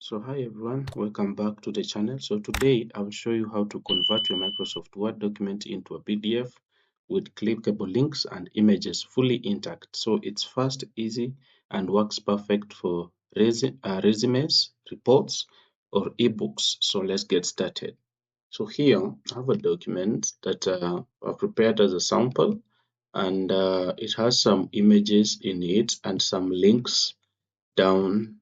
So hi everyone, welcome back to the channel. So today I will show you how to convert your Microsoft Word document into a PDF with clickable links and images fully intact. So it's fast, easy, and works perfect for resumes, reports, or ebooks. So let's get started. So here I have a document that I've prepared as a sample, and it has some images in it and some links down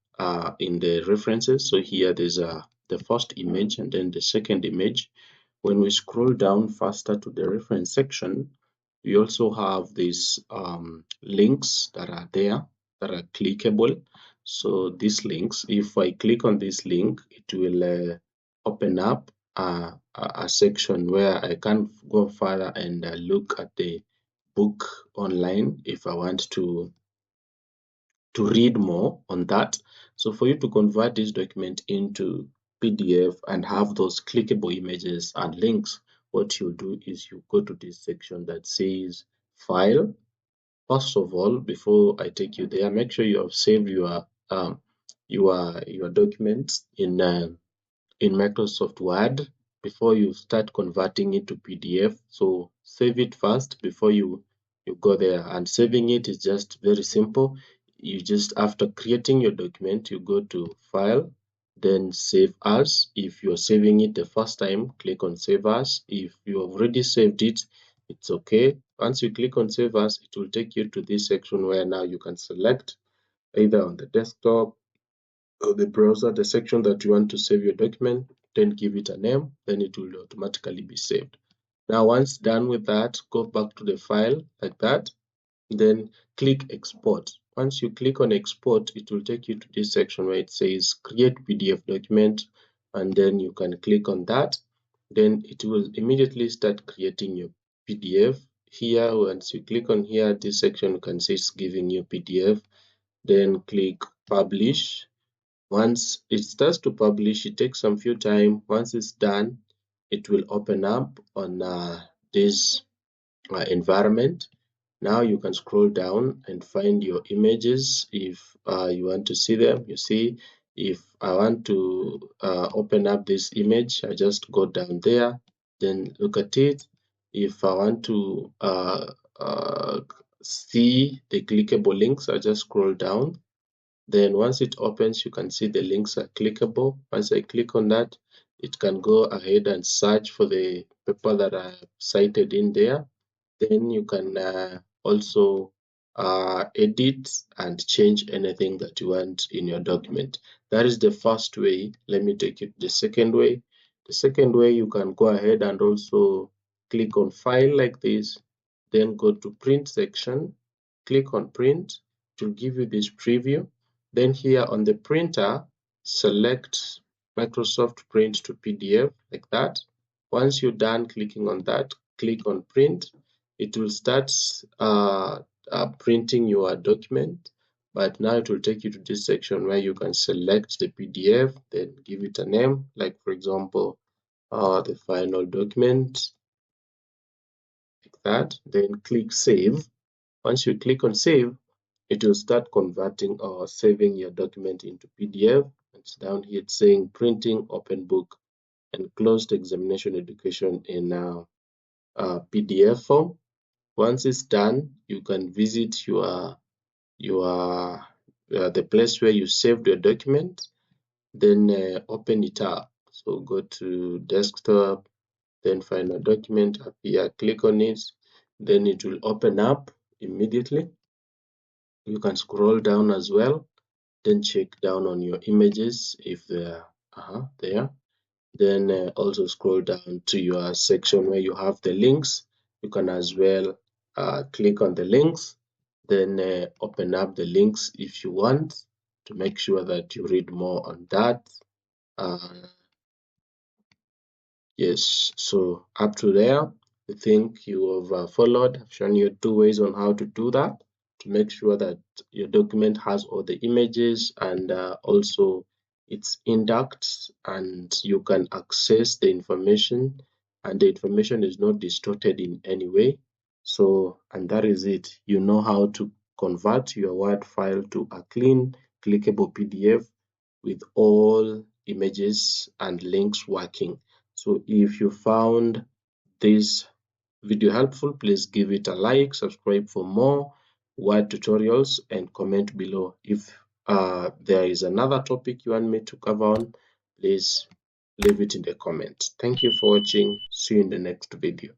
in the references. So here there's the first image and then the second image. When we scroll down faster to the reference section, we also have these links that are there that are clickable. So these links, if I click on this link, it will open up a section where I can go further and look at the book online if I want to read more on that. So for you to convert this document into PDF and have those clickable images and links, what you do is you go to this section that says File. First of all, before I take you there, make sure you have saved your document in Microsoft Word before you start converting it to PDF. So save it first before you go there. And saving it is just very simple. You just, after creating your document, you go to File, then Save As. If you're saving it the first time, click on Save As. If you have already saved it, it's okay. Once you click on Save As, it will take you to this section where now you can select either on the desktop the browser, the section that you want to save your document, then give it a name, then it will automatically be saved. Now, once done with that, go back to the file like that, then click export. Once you click on export, it will take you to this section where it says create PDF document, and then you can click on that. Then it will immediately start creating your PDF. Here, once you click on here, this section you can see it's giving you PDF. Then click publish. Once it starts to publish, it takes some few time. Once it's done, it will open up on this environment. Now you can scroll down and find your images if you want to see them. You see, if I want to open up this image, I just go down there, then look at it. If I want to see the clickable links, I just scroll down. Then once it opens, you can see the links are clickable. Once I click on that, it can go ahead and search for the paper that I cited in there. Then you can also edit and change anything that you want in your document. That is the first way. Let me take you to the second way. The second way, you can go ahead and also click on File like this, then go to Print section, click on Print. It will give you this preview. Then here on the printer, select Microsoft Print to PDF like that. Once you're done clicking on that, click on Print. It will start printing your document, but now it will take you to this section where you can select the PDF, then give it a name, like for example, the final document, like that. Then click Save. Once you click on Save, it will start converting or saving your document into PDF. It's down here, it's saying printing open book and closed examination education in PDF form. Once it's done, you can visit the place where you saved your document, then open it up. So go to desktop, then find a document up here, click on it, then it will open up immediately. You can scroll down as well, then check down on your images if they're there. Then also scroll down to your section where you have the links. You can as well click on the links, then open up the links if you want to make sure that you read more on that. Yes, so up to there, I think you have followed. I've shown you 2 ways on how to do that to make sure that your document has all the images and also it's intact and you can access the information and the information is not distorted in any way. So, and that is it. You know how to convert your Word file to a clean, clickable PDF with all images and links working. So if you found this video helpful, please give it a like, subscribe for more Word tutorials, and comment below. If there is another topic you want me to cover on, please leave it in the comments. Thank you for watching. See you in the next video.